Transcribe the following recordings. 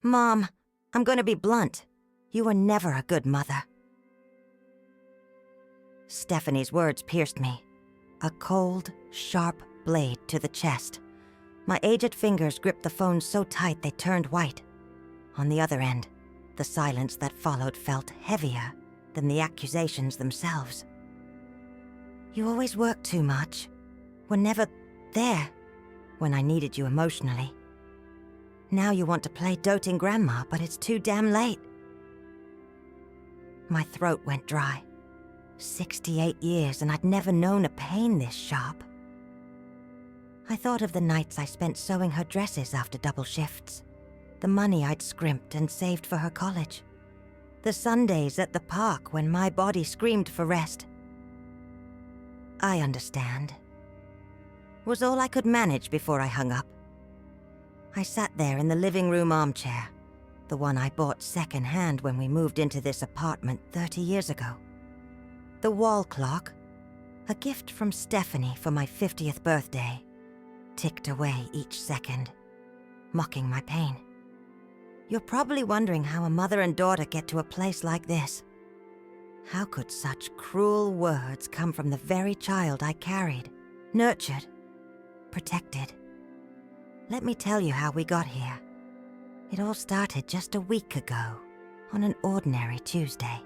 Mom, I'm gonna be blunt. You were never a good mother. Stephanie's words pierced me. A cold, sharp blade to the chest. My aged fingers gripped the phone so tight they turned white. On the other end, the silence that followed felt heavier than the accusations themselves. You always worked too much. Were never there when I needed you emotionally. Now you want to play doting grandma, but it's too damn late. My throat went dry. 68 years and I'd never known a pain this sharp. I thought of the nights I spent sewing her dresses after double shifts. The money I'd scrimped and saved for her college. The Sundays at the park when my body screamed for rest. I understand. Was all I could manage before I hung up. I sat there in the living room armchair, the one I bought second-hand when we moved into this apartment 30 years ago. The wall clock, a gift from Stephanie for my 50th birthday, ticked away each second, mocking my pain. You're probably wondering how a mother and daughter get to a place like this. How could such cruel words come from the very child I carried, nurtured, protected? Let me tell you how we got here. It all started just a week ago, on an ordinary Tuesday.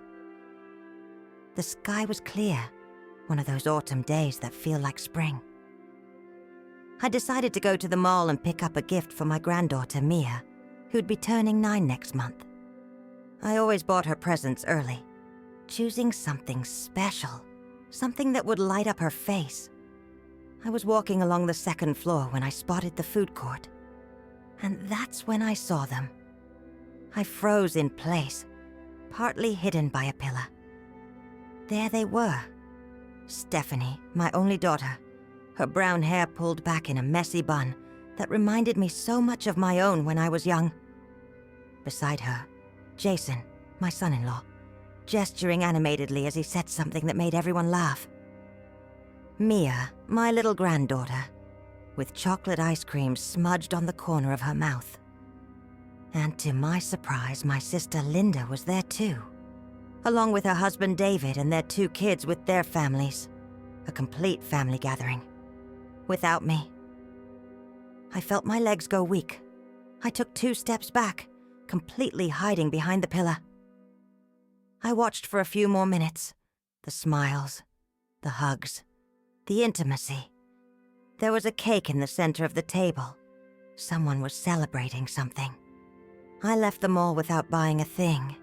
The sky was clear, one of those autumn days that feel like spring. I decided to go to the mall and pick up a gift for my granddaughter, Mia, who'd be turning 9 next month. I always bought her presents early, choosing something special, something that would light up her face. I was walking along the second floor when I spotted the food court. And that's when I saw them. I froze in place, partly hidden by a pillar. There they were. Stephanie, my only daughter, her brown hair pulled back in a messy bun that reminded me so much of my own when I was young. Beside her, Jason, my son-in-law, gesturing animatedly as he said something that made everyone laugh. Mia, my little granddaughter, with chocolate ice cream smudged on the corner of her mouth. And to my surprise, my sister Linda was there too, along with her husband David and their 2 kids with their families. A complete family gathering. Without me. I felt my legs go weak. I took 2 steps back, completely hiding behind the pillar. I watched for a few more minutes. The smiles, the hugs, the intimacy. There was a cake in the center of the table. Someone was celebrating something. I left the mall without buying a thing,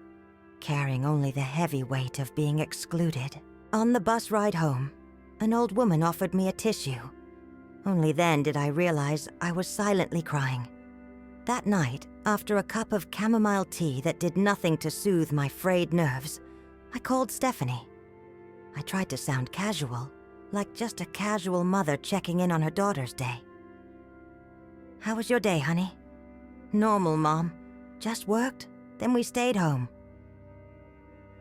carrying only the heavy weight of being excluded. On the bus ride home, an old woman offered me a tissue. Only then did I realize I was silently crying. That night, after a cup of chamomile tea that did nothing to soothe my frayed nerves, I called Stephanie. I tried to sound casual, like just a casual mother checking in on her daughter's day. How was your day, honey? Normal, Mom. Just worked, then we stayed home.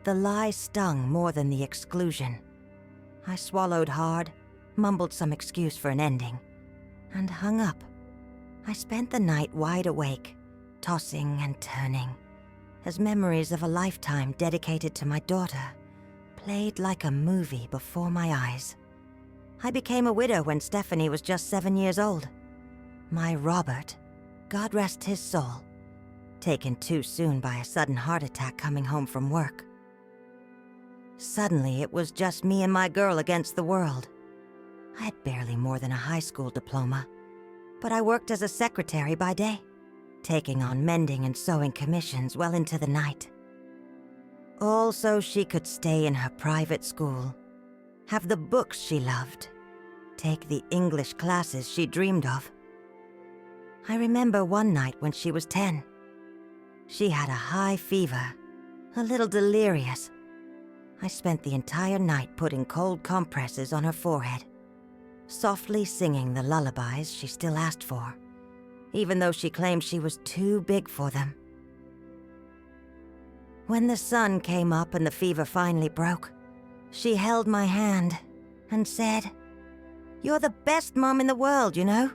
The lie stung more than the exclusion. I swallowed hard, mumbled some excuse for an ending, and hung up. I spent the night wide awake, tossing and turning, as memories of a lifetime dedicated to my daughter played like a movie before my eyes. I became a widow when Stephanie was just 7 years old. My Robert, God rest his soul, taken too soon by a sudden heart attack coming home from work. Suddenly, it was just me and my girl against the world. I had barely more than a high school diploma, but I worked as a secretary by day, taking on mending and sewing commissions well into the night. All so she could stay in her private school, have the books she loved, take the English classes she dreamed of. I remember one night when she was 10. She had a high fever, a little delirious. I spent the entire night putting cold compresses on her forehead, softly singing the lullabies she still asked for, even though she claimed she was too big for them. When the sun came up and the fever finally broke, she held my hand and said, "You're the best mom in the world, you know."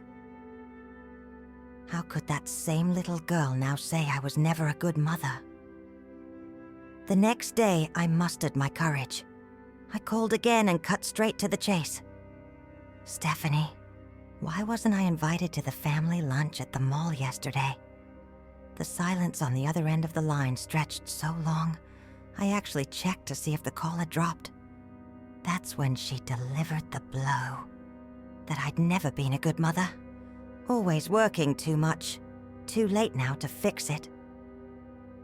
How could that same little girl now say I was never a good mother? The next day, I mustered my courage. I called again and cut straight to the chase. Stephanie, why wasn't I invited to the family lunch at the mall yesterday? The silence on the other end of the line stretched so long, I actually checked to see if the call had dropped. That's when she delivered the blow. That I'd never been a good mother. Always working too much. Too late now to fix it.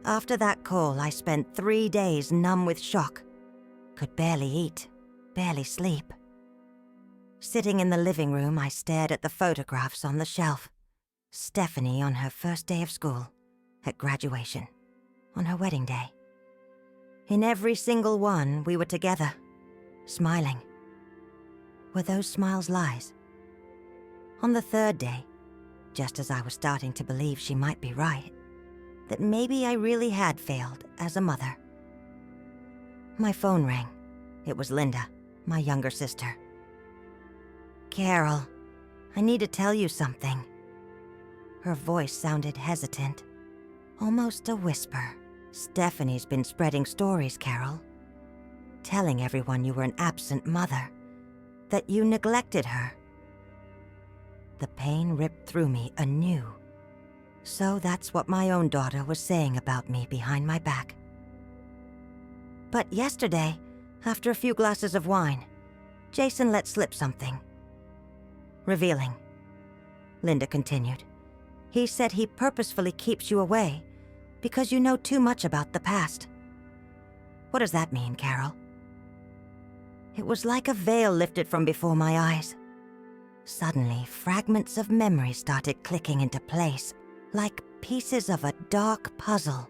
After that call, I spent 3 days numb with shock. Could barely eat, barely sleep. Sitting in the living room, I stared at the photographs on the shelf. Stephanie on her first day of school, at graduation, on her wedding day. In every single one, we were together, smiling. Were those smiles lies? On the third day, just as I was starting to believe she might be right, that maybe I really had failed as a mother. My phone rang. It was Linda, my younger sister. Carol, I need to tell you something. Her voice sounded hesitant, almost a whisper. Stephanie's been spreading stories, Carol. Telling everyone you were an absent mother, that you neglected her. The pain ripped through me anew. So that's what my own daughter was saying about me behind my back. But yesterday, after a few glasses of wine, Jason let slip something. Revealing. Linda continued. He said he purposefully keeps you away because you know too much about the past. What does that mean, Carol? It was like a veil lifted from before my eyes. Suddenly, fragments of memory started clicking into place, like pieces of a dark puzzle.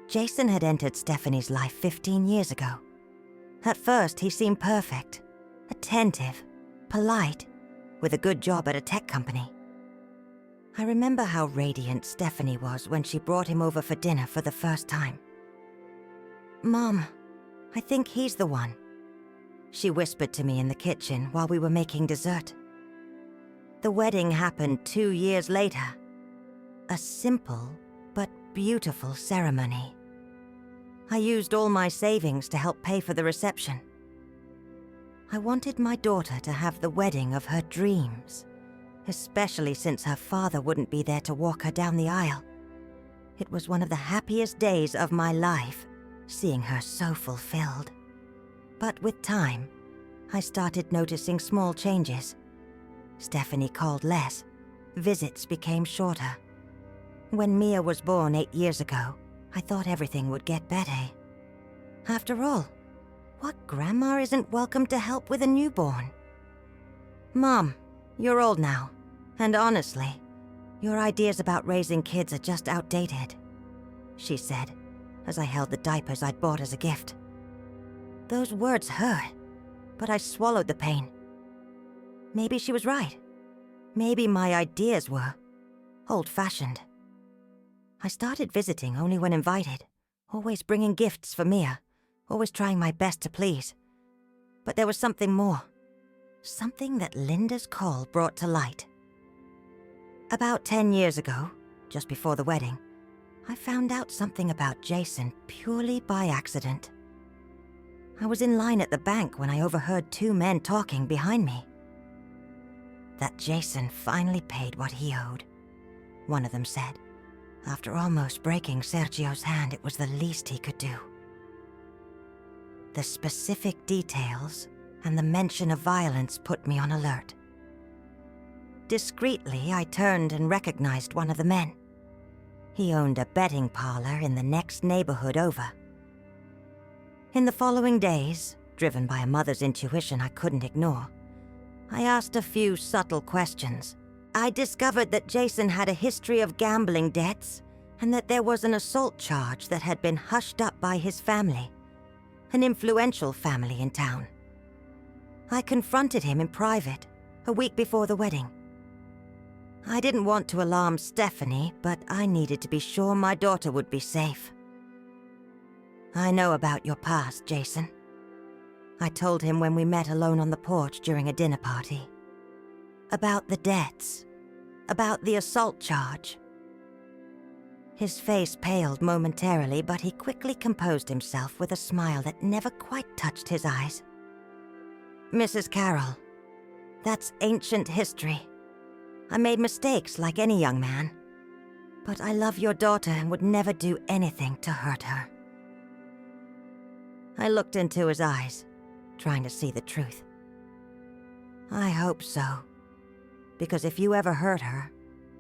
Jason had entered Stephanie's life 15 years ago. At first, he seemed perfect, attentive, polite, with a good job at a tech company. I remember how radiant Stephanie was when she brought him over for dinner for the first time. Mom, I think he's the one. She whispered to me in the kitchen while we were making dessert. The wedding happened 2 years later. A simple but beautiful ceremony. I used all my savings to help pay for the reception. I wanted my daughter to have the wedding of her dreams, especially since her father wouldn't be there to walk her down the aisle. It was one of the happiest days of my life, seeing her so fulfilled. But with time, I started noticing small changes. Stephanie called less. Visits became shorter. When Mia was born 8 years ago, I thought everything would get better. After all, what grandma isn't welcome to help with a newborn? Mom, you're old now, and honestly, your ideas about raising kids are just outdated, she said, as I held the diapers I'd bought as a gift. Those words hurt, but I swallowed the pain. Maybe she was right. Maybe my ideas were old-fashioned. I started visiting only when invited, always bringing gifts for Mia, always trying my best to please. But there was something more. Something that Linda's call brought to light. About 10 years ago, just before the wedding, I found out something about Jason purely by accident. I was in line at the bank when I overheard 2 men talking behind me. That Jason finally paid what he owed, one of them said. After almost breaking Sergio's hand, it was the least he could do. The specific details and the mention of violence put me on alert. Discreetly, I turned and recognized one of the men. He owned a betting parlor in the next neighborhood over. In the following days, driven by a mother's intuition I couldn't ignore, I asked a few subtle questions. I discovered that Jason had a history of gambling debts and that there was an assault charge that had been hushed up by his family, an influential family in town. I confronted him in private, a week before the wedding. I didn't want to alarm Stephanie, but I needed to be sure my daughter would be safe. I know about your past, Jason. I told him when we met alone on the porch during a dinner party. About the debts, about the assault charge. His face paled momentarily, but he quickly composed himself with a smile that never quite touched his eyes. Mrs. Carroll, that's ancient history. I made mistakes like any young man, but I love your daughter and would never do anything to hurt her. I looked into his eyes, trying to see the truth. I hope so, because if you ever hurt her,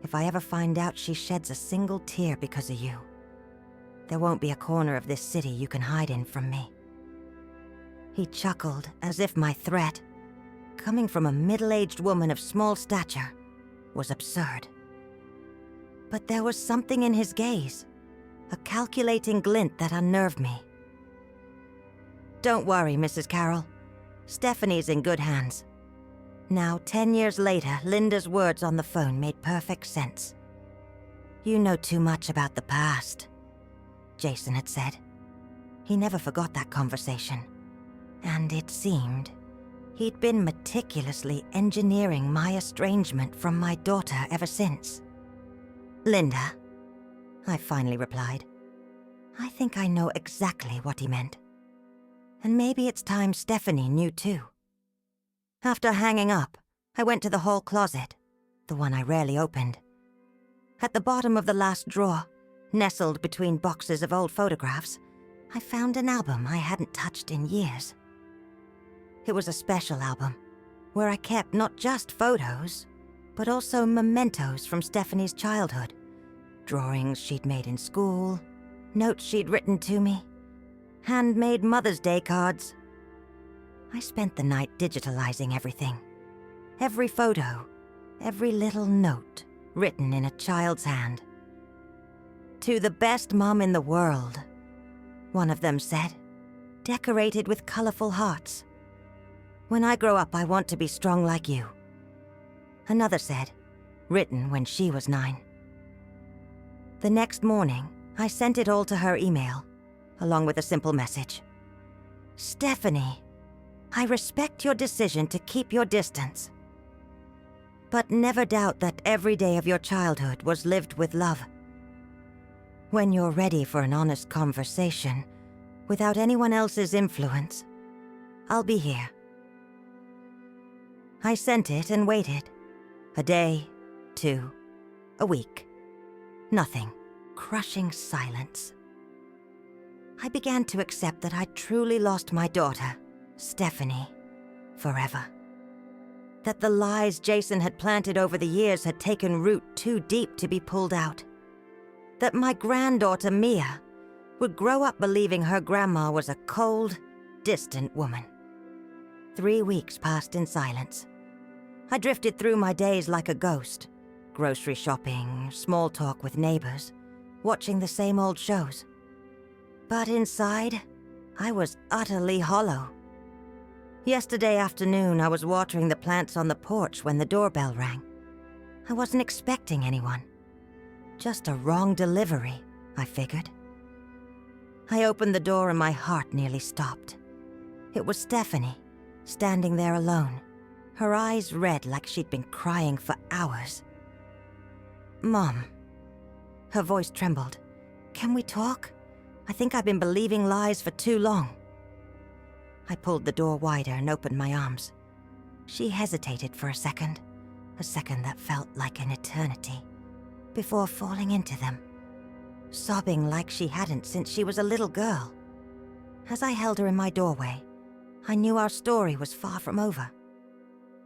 if I ever find out she sheds a single tear because of you, there won't be a corner of this city you can hide in from me. He chuckled as if my threat, coming from a middle-aged woman of small stature, was absurd. But there was something in his gaze, a calculating glint that unnerved me. Don't worry, Mrs. Carroll. Stephanie's in good hands. Now, 10 years later, Linda's words on the phone made perfect sense. You know too much about the past, Jason had said. He never forgot that conversation. And it seemed he'd been meticulously engineering my estrangement from my daughter ever since. Linda, I finally replied. I think I know exactly what he meant. And maybe it's time Stephanie knew too. After hanging up, I went to the hall closet, the one I rarely opened. At the bottom of the last drawer, nestled between boxes of old photographs, I found an album I hadn't touched in years. It was a special album, where I kept not just photos, but also mementos from Stephanie's childhood. Drawings she'd made in school, notes she'd written to me, handmade Mother's Day cards. I spent the night digitalizing everything. Every photo, every little note written in a child's hand. To the best mom in the world, one of them said, decorated with colorful hearts. When I grow up, I want to be strong like you. Another said, written when she was 9. The next morning, I sent it all to her email, along with a simple message. Stephanie, I respect your decision to keep your distance. But never doubt that every day of your childhood was lived with love. When you're ready for an honest conversation, without anyone else's influence, I'll be here. I sent it and waited. A day, 2, a week. Nothing. Crushing silence. I began to accept that I'd truly lost my daughter, Stephanie, forever. That the lies Jason had planted over the years had taken root too deep to be pulled out. That my granddaughter, Mia, would grow up believing her grandma was a cold, distant woman. 3 weeks passed in silence. I drifted through my days like a ghost, grocery shopping, small talk with neighbors, watching the same old shows. But inside, I was utterly hollow. Yesterday afternoon, I was watering the plants on the porch when the doorbell rang. I wasn't expecting anyone. Just a wrong delivery, I figured. I opened the door and my heart nearly stopped. It was Stephanie, standing there alone, her eyes red like she'd been crying for hours. Mom. Her voice trembled. Can we talk? I think I've been believing lies for too long. I pulled the door wider and opened my arms. She hesitated for a second that felt like an eternity, before falling into them, sobbing like she hadn't since she was a little girl. As I held her in my doorway, I knew our story was far from over.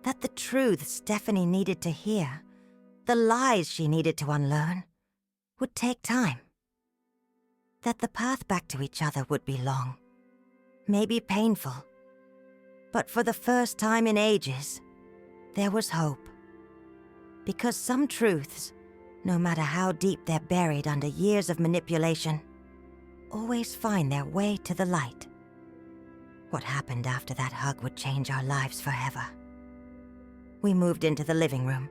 That the truth Stephanie needed to hear, the lies she needed to unlearn, would take time. That the path back to each other would be long, maybe painful. But for the first time in ages, there was hope. Because some truths, no matter how deep they're buried under years of manipulation, always find their way to the light. What happened after that hug would change our lives forever. We moved into the living room,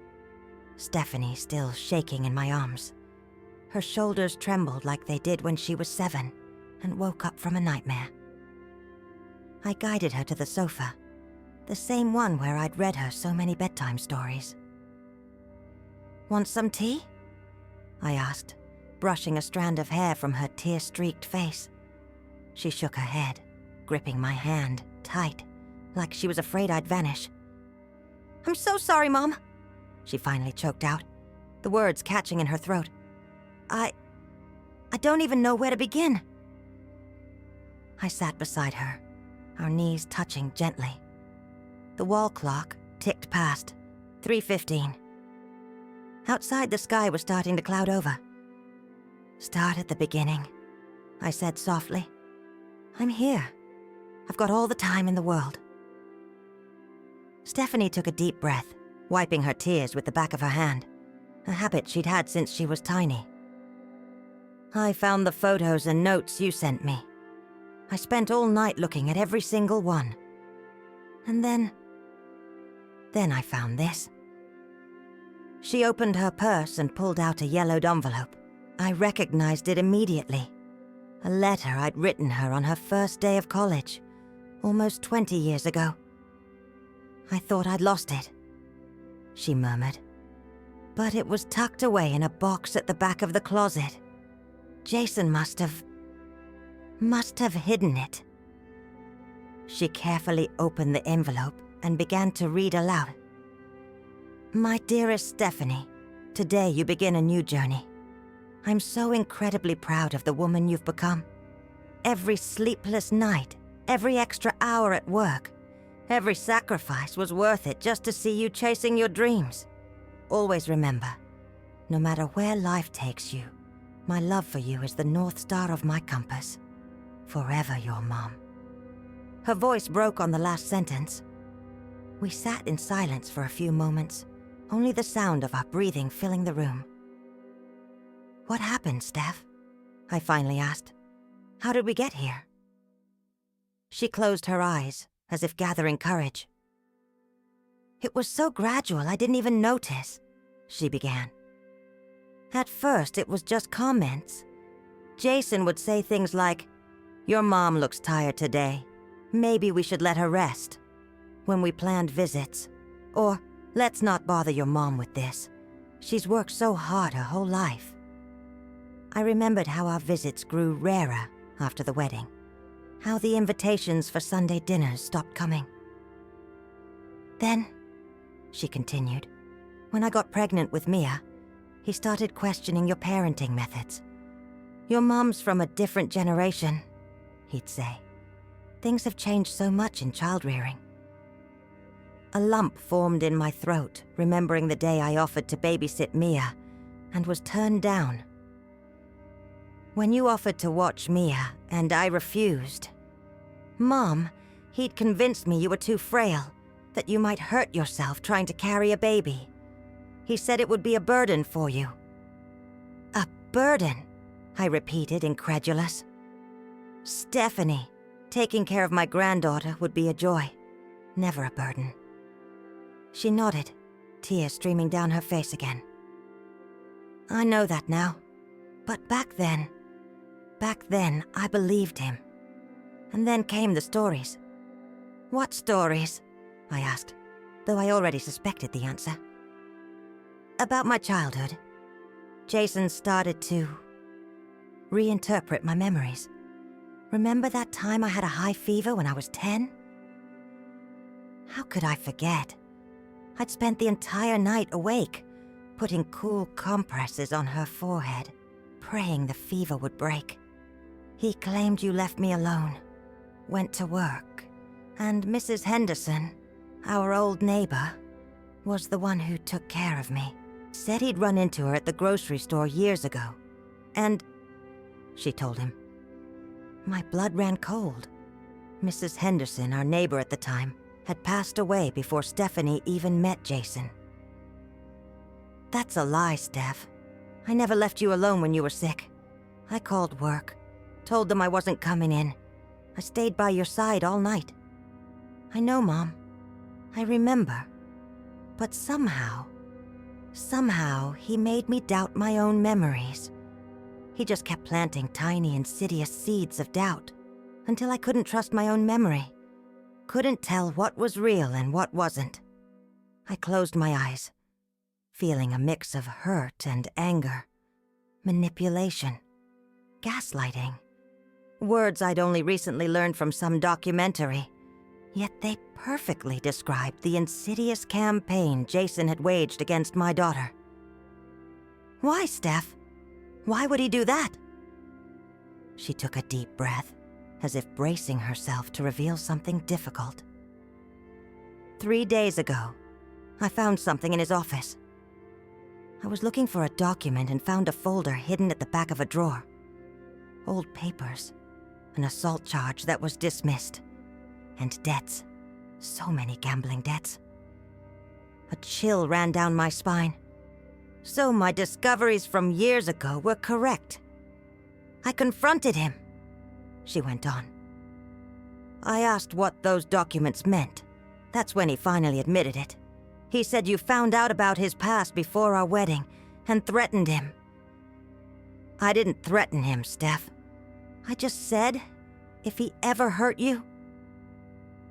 Stephanie still shaking in my arms. Her shoulders trembled like they did when she was 7 and woke up from a nightmare. I guided her to the sofa, the same one where I'd read her so many bedtime stories. Want some tea? I asked, brushing a strand of hair from her tear-streaked face. She shook her head, gripping my hand tight, like she was afraid I'd vanish. I'm so sorry, Mom, she finally choked out, the words catching in her throat. I don't even know where to begin. I sat beside her, our knees touching gently. The wall clock ticked past, 3:15. Outside, the sky was starting to cloud over. Start at the beginning, I said softly. I'm here. I've got all the time in the world. Stephanie took a deep breath, wiping her tears with the back of her hand, a habit she'd had since she was tiny. I found the photos and notes you sent me. I spent all night looking at every single one. And then I found this. She opened her purse and pulled out a yellowed envelope. I recognized it immediately. A letter I'd written her on her first day of college, almost 20 years ago. I thought I'd lost it, she murmured. But it was tucked away in a box at the back of the closet. Jason must have hidden it. She carefully opened the envelope and began to read aloud. My dearest Stephanie, today you begin a new journey. I'm so incredibly proud of the woman you've become. Every sleepless night, every extra hour at work, every sacrifice was worth it just to see you chasing your dreams. Always remember, no matter where life takes you, my love for you is the North Star of my compass. Forever your mom. Her voice broke on the last sentence. We sat in silence for a few moments, only the sound of our breathing filling the room. What happened, Steph? I finally asked. How did we get here? She closed her eyes, as if gathering courage. It was so gradual I didn't even notice, she began. At first, it was just comments. Jason would say things like, your mom looks tired today. Maybe we should let her rest. When we planned visits. Or, let's not bother your mom with this. She's worked so hard her whole life. I remembered how our visits grew rarer after the wedding. How the invitations for Sunday dinners stopped coming. Then, she continued, when I got pregnant with Mia, he started questioning your parenting methods. Your mom's from a different generation, he'd say. Things have changed so much in child-rearing. A lump formed in my throat, remembering the day I offered to babysit Mia, and was turned down. When you offered to watch Mia, and I refused. Mom, he'd convinced me you were too frail, that you might hurt yourself trying to carry a baby. He said it would be a burden for you. A burden, I repeated, incredulous. Stephanie, taking care of my granddaughter would be a joy, never a burden. She nodded, tears streaming down her face again. I know that now, but back then I believed him. And then came the stories. What stories? I asked, though I already suspected the answer. About my childhood. Jason started to reinterpret my memories. Remember that time I had a high fever when I was 10? How could I forget? I'd spent the entire night awake, putting cool compresses on her forehead, praying the fever would break. He claimed you left me alone, went to work, and Mrs. Henderson, our old neighbor, was the one who took care of me. Said he'd run into her at the grocery store years ago. And, she told him. My blood ran cold. Mrs. Henderson, our neighbor at the time, had passed away before Stephanie even met Jason. That's a lie, Steph. I never left you alone when you were sick. I called work, told them I wasn't coming in. I stayed by your side all night. I know, Mom. I remember. But somehow he made me doubt my own memories. He just kept planting tiny, insidious seeds of doubt until I couldn't trust my own memory. Couldn't tell what was real and what wasn't. I closed my eyes, feeling a mix of hurt and anger, manipulation, gaslighting. Words I'd only recently learned from some documentary, yet they perfectly described the insidious campaign Jason had waged against my daughter. Why, Steph? Why would he do that? She took a deep breath, as if bracing herself to reveal something difficult. 3 days ago, I found something in his office. I was looking for a document and found a folder hidden at the back of a drawer. Old papers, an assault charge that was dismissed, and debts. So many gambling debts. A chill ran down my spine. So my discoveries from years ago were correct. I confronted him, she went on. I asked what those documents meant. That's when he finally admitted it. He said you found out about his past before our wedding and threatened him. I didn't threaten him, Steph. I just said, if he ever hurt you.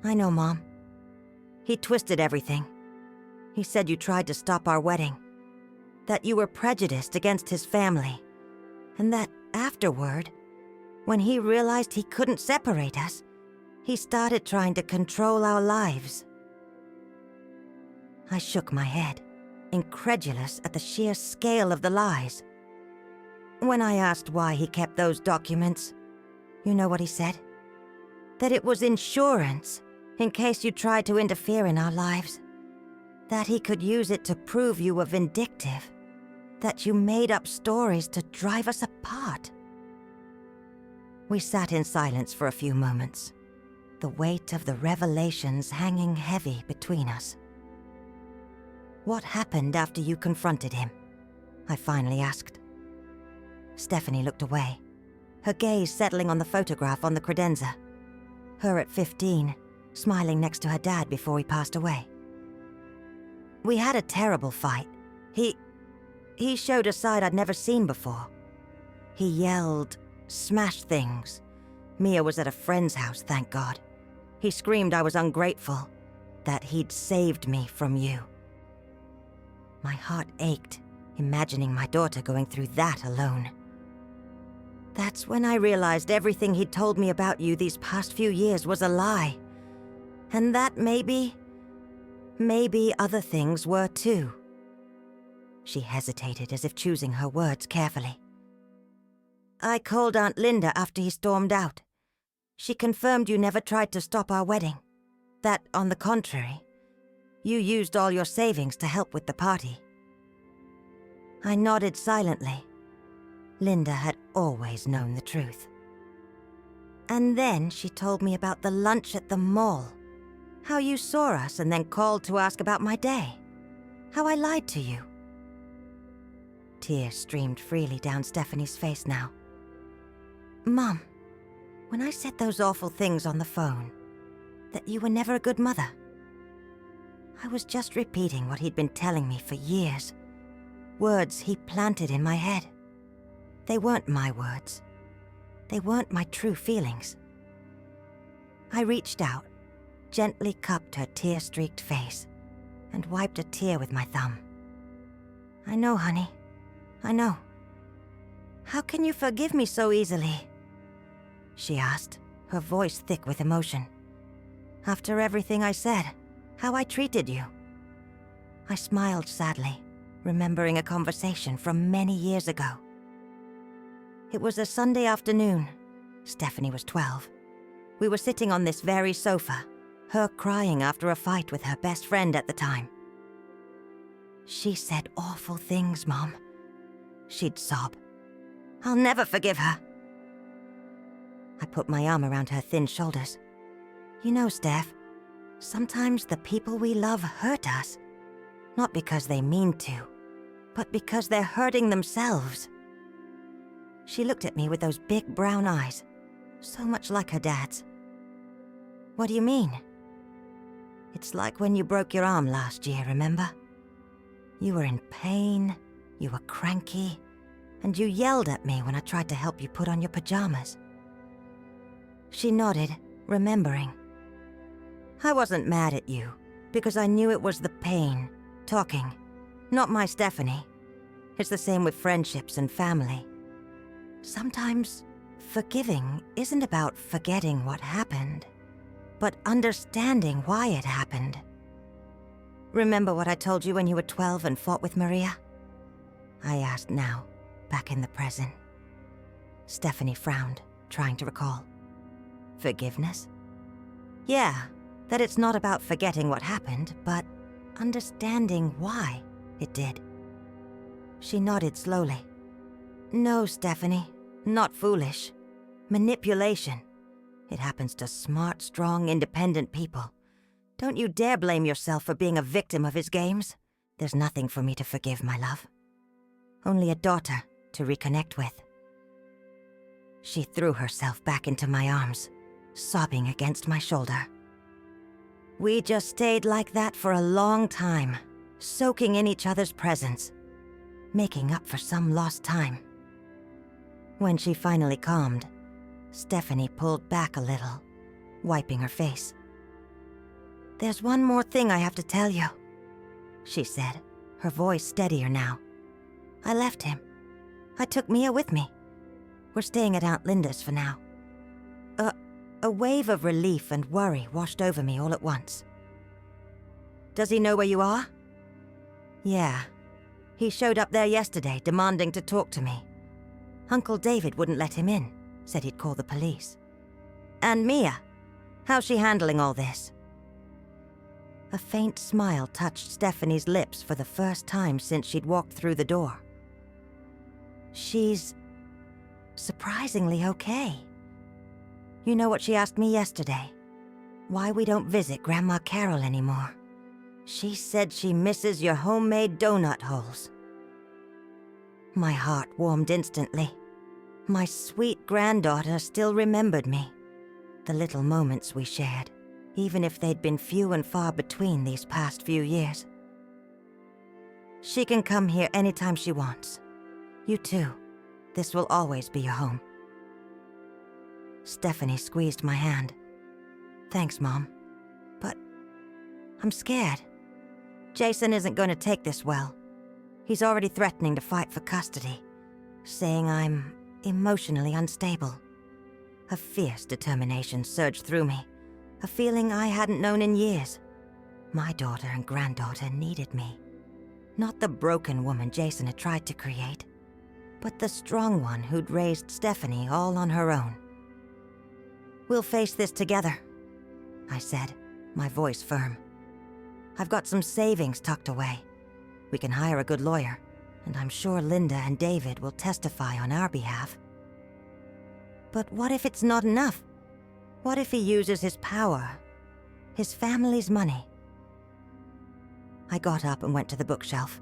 I know, Mom. He twisted everything. He said you tried to stop our wedding, that you were prejudiced against his family, and that afterward, when he realized he couldn't separate us, he started trying to control our lives. I shook my head, incredulous at the sheer scale of the lies. When I asked why he kept those documents, you know what he said? That it was insurance, in case you tried to interfere in our lives. That he could use it to prove you were vindictive. That you made up stories to drive us apart. We sat in silence for a few moments, the weight of the revelations hanging heavy between us. What happened after you confronted him? I finally asked. Stephanie looked away, her gaze settling on the photograph on the credenza. Her at 15, smiling next to her dad before he passed away. We had a terrible fight. He showed a side I'd never seen before. He yelled, smashed things. Mia was at a friend's house, thank God. He screamed I was ungrateful, that he'd saved me from you. My heart ached, imagining my daughter going through that alone. That's when I realized everything he'd told me about you these past few years was a lie. And that maybe other things were too. She hesitated as if choosing her words carefully. I called Aunt Linda after he stormed out. She confirmed you never tried to stop our wedding. That, on the contrary, you used all your savings to help with the party. I nodded silently. Linda had always known the truth. And then she told me about the lunch at the mall. How you saw us and then called to ask about my day. How I lied to you. Tears streamed freely down Stephanie's face now. Mom, when I said those awful things on the phone, that you were never a good mother, I was just repeating what he'd been telling me for years. Words he planted in my head. They weren't my words. They weren't my true feelings. I reached out, gently cupped her tear-streaked face, and wiped a tear with my thumb. I know, honey. I know. How can you forgive me so easily? She asked, her voice thick with emotion. After everything I said, how I treated you. I smiled sadly, remembering a conversation from many years ago. It was a Sunday afternoon. Stephanie was 12. We were sitting on this very sofa, her crying after a fight with her best friend at the time. She said awful things, Mom. She'd sob. I'll never forgive her. I put my arm around her thin shoulders. You know, Steph, sometimes the people we love hurt us. Not because they mean to, but because they're hurting themselves. She looked at me with those big brown eyes, so much like her dad's. What do you mean? It's like when you broke your arm last year, remember? You were in pain, you were cranky, and you yelled at me when I tried to help you put on your pajamas. She nodded, remembering. I wasn't mad at you, because I knew it was the pain, talking, Not my Stephanie. It's the same with friendships and family. Sometimes, forgiving isn't about forgetting what happened, but understanding why it happened. Remember what I told you when you were 12 and fought with Maria? I asked now, back in the present. Stephanie frowned, trying to recall. Forgiveness? Yeah, that it's not about forgetting what happened, but understanding why it did. She nodded slowly. No, Stephanie, not foolish. Manipulation. It happens to smart, strong, independent people. Don't you dare blame yourself for being a victim of his games. There's nothing for me to forgive, my love. Only a daughter to reconnect with. She threw herself back into my arms, sobbing against my shoulder. We just stayed like that for a long time, soaking in each other's presence, making up for some lost time. When she finally calmed, Stephanie pulled back a little, wiping her face. There's one more thing I have to tell you, she said, her voice steadier now. I left him. I took Mia with me. We're staying at Aunt Linda's for now. A wave of relief and worry washed over me all at once. Does he know where you are? Yeah. He showed up there yesterday, demanding to talk to me. Uncle David wouldn't let him in, said he'd call the police. And Mia? How's she handling all this? A faint smile touched Stephanie's lips for the first time since she'd walked through the door. She's surprisingly okay. You know what she asked me yesterday? Why we don't visit Grandma Carol anymore. She said she misses your homemade donut holes. My heart warmed instantly. My sweet granddaughter still remembered me. The little moments we shared, even if they'd been few and far between these past few years. She can come here anytime she wants. You too. This will always be your home. Stephanie squeezed my hand. Thanks, Mom. But I'm scared. Jason isn't going to take this well. He's already threatening to fight for custody, saying I'm emotionally unstable. A fierce determination surged through me, a feeling I hadn't known in years. My daughter and granddaughter needed me. Not the broken woman Jason had tried to create, but the strong one who'd raised Stephanie all on her own. We'll face this together, I said, my voice firm. I've got some savings tucked away. We can hire a good lawyer, and I'm sure Linda and David will testify on our behalf. But what if it's not enough? What if he uses his power, his family's money? I got up and went to the bookshelf.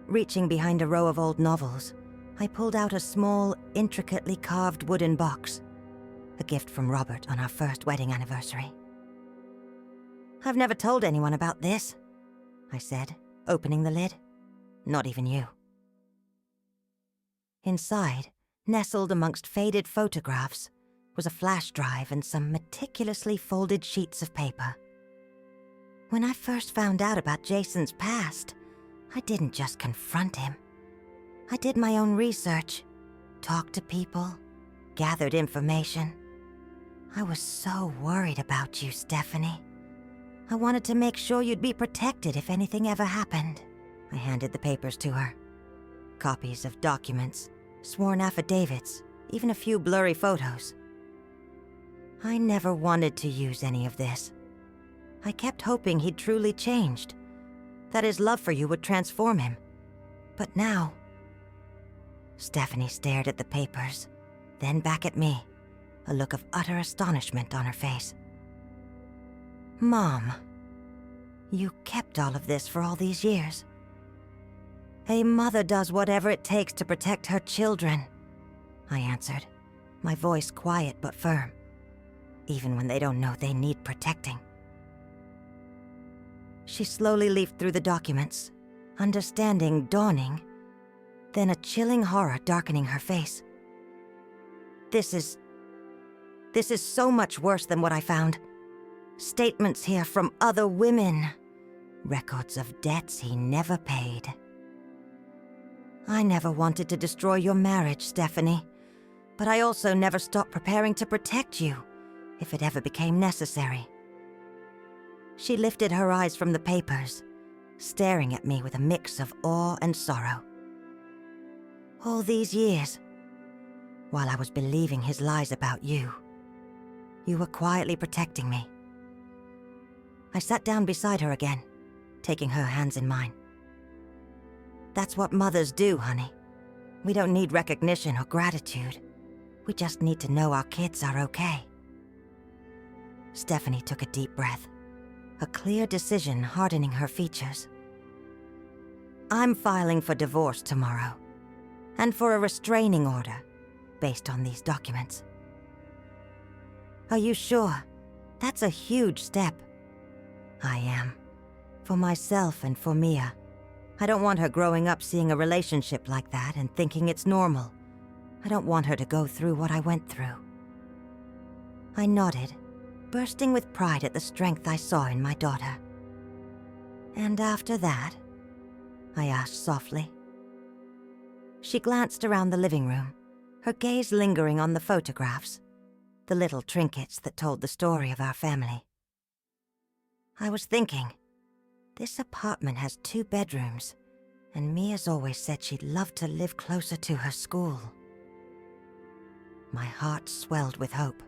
Reaching behind a row of old novels, I pulled out a small, intricately carved wooden box, a gift from Robert on our first wedding anniversary. I've never told anyone about this, I said, opening the lid. Not even you. Inside, nestled amongst faded photographs, was a flash drive and some meticulously folded sheets of paper. When I first found out about Jason's past, I didn't just confront him. I did my own research, talked to people, gathered information. I was so worried about you, Stephanie. I wanted to make sure you'd be protected if anything ever happened. I handed the papers to her. Copies of documents, sworn affidavits, even a few blurry photos. I never wanted to use any of this. I kept hoping he'd truly changed, that his love for you would transform him. But now... Stephanie stared at the papers, then back at me, a look of utter astonishment on her face. Mom, you kept all of this for all these years. A mother does whatever it takes to protect her children, I answered, my voice quiet but firm, even when they don't know they need protecting. She slowly leafed through the documents, understanding dawning, then a chilling horror darkening her face. This is so much worse than what I found. Statements here from other women. Records of debts he never paid. I never wanted to destroy your marriage, Stephanie, but I also never stopped preparing to protect you, if it ever became necessary. She lifted her eyes from the papers, staring at me with a mix of awe and sorrow. All these years, while I was believing his lies about you, you were quietly protecting me. I sat down beside her again, taking her hands in mine. That's what mothers do, honey. We don't need recognition or gratitude. We just need to know our kids are okay. Stephanie took a deep breath, a clear decision hardening her features. I'm filing for divorce tomorrow, and for a restraining order, based on these documents. Are you sure? That's a huge step. I am. For myself and for Mia. I don't want her growing up seeing a relationship like that and thinking it's normal. I don't want her to go through what I went through. I nodded, bursting with pride at the strength I saw in my daughter. And after that? I asked softly. She glanced around the living room, her gaze lingering on the photographs, the little trinkets that told the story of our family. I was thinking, this apartment has 2 bedrooms, and Mia's always said she'd love to live closer to her school. My heart swelled with hope.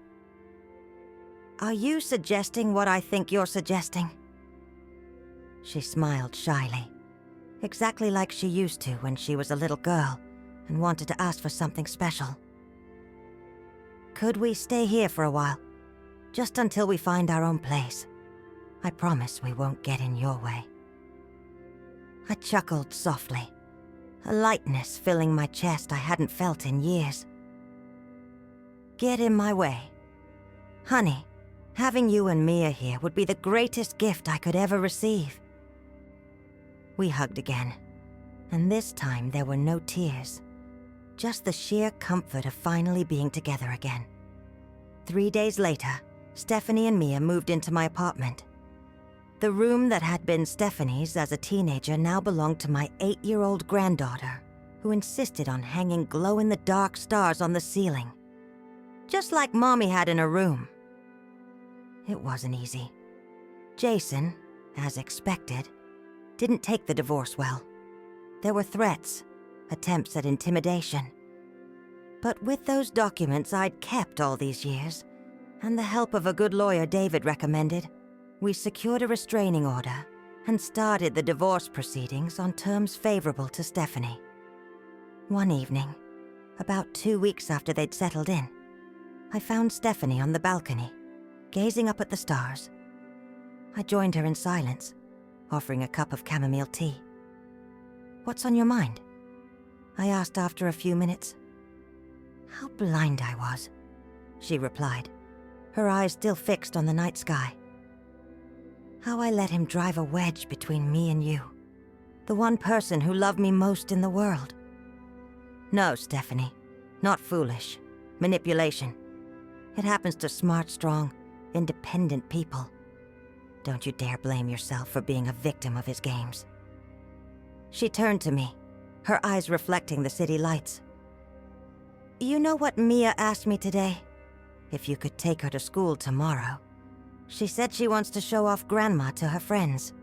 Are you suggesting what I think you're suggesting? She smiled shyly, exactly like she used to when she was a little girl and wanted to ask for something special. Could we stay here for a while? Just until we find our own place. I promise we won't get in your way. I chuckled softly, a lightness filling my chest I hadn't felt in years. Get in my way? Honey, having you and Mia here would be the greatest gift I could ever receive. We hugged again, and this time there were no tears, just the sheer comfort of finally being together again. 3 days later, Stephanie and Mia moved into my apartment. The room that had been Stephanie's as a teenager now belonged to my 8-year-old granddaughter, who insisted on hanging glow-in-the-dark stars on the ceiling, just like Mommy had in her room. It wasn't easy. Jason, as expected, didn't take the divorce well. There were threats, attempts at intimidation. But with those documents I'd kept all these years, and the help of a good lawyer David recommended, we secured a restraining order and started the divorce proceedings on terms favorable to Stephanie. One evening, about 2 weeks after they'd settled in, I found Stephanie on the balcony, gazing up at the stars. I joined her in silence, offering a cup of chamomile tea. What's on your mind? I asked after a few minutes. How blind I was, she replied, her eyes still fixed on the night sky. How I let him drive a wedge between me and you, the one person who loved me most in the world. No, Stephanie, not foolish. Manipulation. It happens to smart, strong, independent people. Don't you dare blame yourself for being a victim of his games. She turned to me, her eyes reflecting the city lights. You know what Mia asked me today? If you could take her to school tomorrow. She said she wants to show off Grandma to her friends.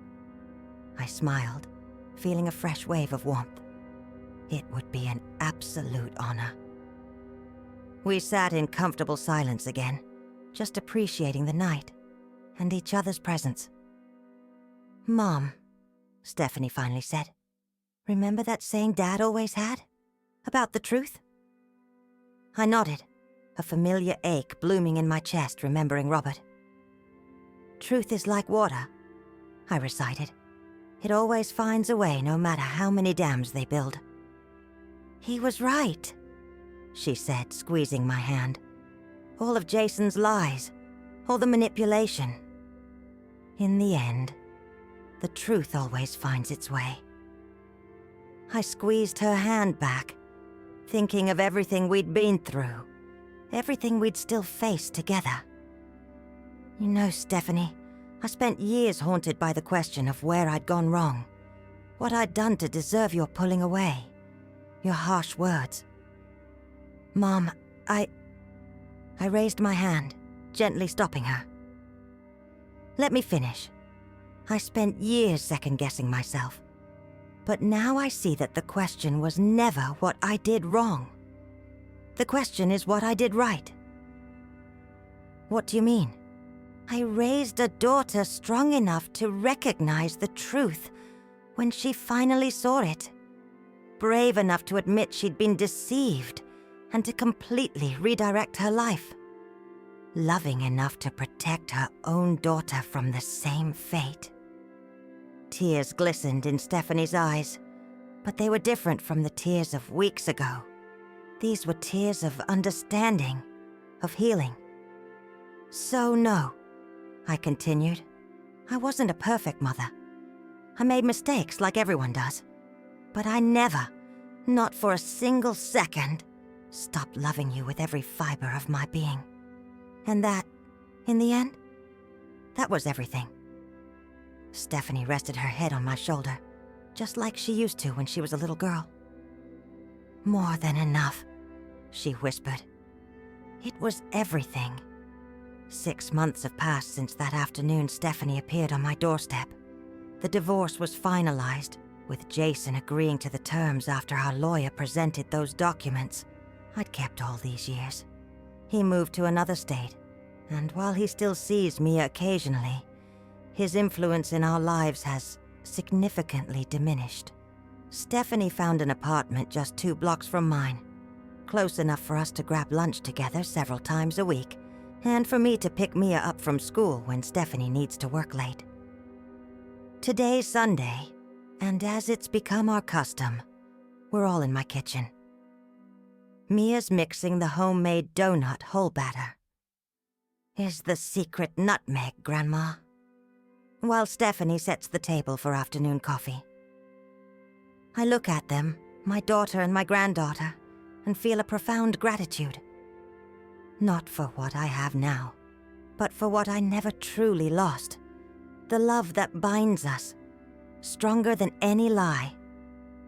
I smiled, feeling a fresh wave of warmth. It would be an absolute honor. We sat in comfortable silence again, just appreciating the night and each other's presence. Mom, Stephanie finally said, remember that saying Dad always had? About the truth? I nodded, a familiar ache blooming in my chest remembering Robert. Truth is like water, I recited. It always finds a way no matter how many dams they build. He was right, she said, squeezing my hand. All of Jason's lies, all the manipulation. In the end, the truth always finds its way. I squeezed her hand back, thinking of everything we'd been through, everything we'd still face together. You know, Stephanie, I spent years haunted by the question of where I'd gone wrong, what I'd done to deserve your pulling away, your harsh words. Mom, I raised my hand, gently stopping her. Let me finish. I spent years second-guessing myself. But now I see that the question was never what I did wrong. The question is what I did right. What do you mean? I raised a daughter strong enough to recognize the truth when she finally saw it. Brave enough to admit she'd been deceived and to completely redirect her life. Loving enough to protect her own daughter from the same fate. Tears glistened in Stephanie's eyes, but they were different from the tears of weeks ago. These were tears of understanding, of healing. So no, I continued. I wasn't a perfect mother. I made mistakes like everyone does. But I never, not for a single second, stopped loving you with every fiber of my being. And that, in the end, that was everything. Stephanie rested her head on my shoulder, just like she used to when she was a little girl. More than enough, she whispered. It was everything. 6 months have passed since that afternoon Stephanie appeared on my doorstep. The divorce was finalized, with Jason agreeing to the terms after our lawyer presented those documents I'd kept all these years. He moved to another state, and while he still sees me occasionally, his influence in our lives has significantly diminished. Stephanie found an apartment just 2 blocks from mine, close enough for us to grab lunch together several times a week, and for me to pick Mia up from school when Stephanie needs to work late. Today's Sunday, and as it's become our custom, we're all in my kitchen. Mia's mixing the homemade donut whole batter. Is the secret nutmeg, Grandma? While Stephanie sets the table for afternoon coffee. I look at them, my daughter and my granddaughter, and feel a profound gratitude. Not for what I have now, but for what I never truly lost. The love that binds us, stronger than any lie,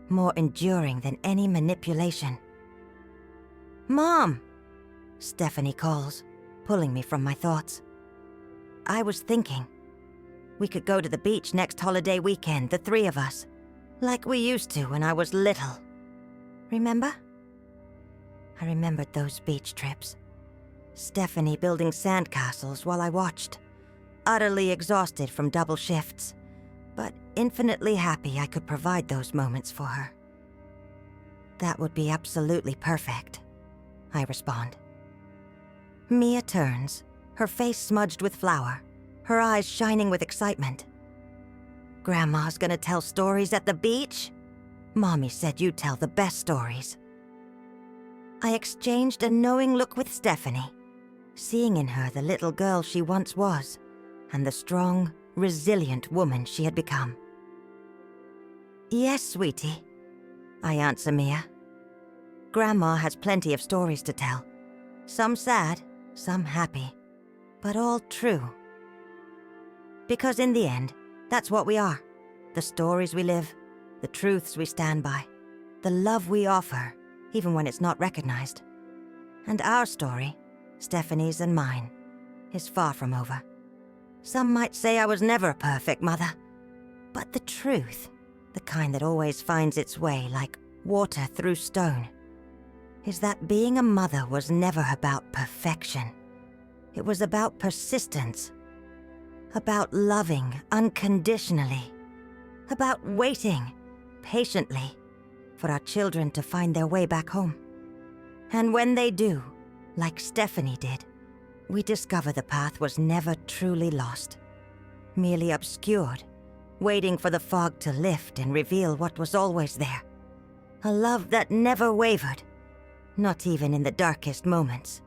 more enduring than any manipulation. Mom! Stephanie calls, pulling me from my thoughts. I was thinking, we could go to the beach next holiday weekend, the 3 of us, like we used to when I was little. Remember? I remembered those beach trips. Stephanie building sandcastles while I watched, utterly exhausted from double shifts, but infinitely happy I could provide those moments for her. That would be absolutely perfect, I respond. Mia turns, her face smudged with flour, her eyes shining with excitement. Grandma's gonna tell stories at the beach? Mommy said you'd tell the best stories. I exchanged a knowing look with Stephanie, seeing in her the little girl she once was, and the strong, resilient woman she had become. Yes, sweetie, I answer Mia. Grandma has plenty of stories to tell. Some sad, some happy, but all true. Because in the end, that's what we are. The stories we live, the truths we stand by, the love we offer, even when it's not recognized. And our story, Stephanie's and mine, is far from over. Some might say I was never a perfect mother, but the truth, the kind that always finds its way like water through stone, is that being a mother was never about perfection. It was about persistence, about loving unconditionally, about waiting patiently for our children to find their way back home. And when they do, like Stephanie did, we discover the path was never truly lost, merely obscured, waiting for the fog to lift and reveal what was always there. A love that never wavered, not even in the darkest moments.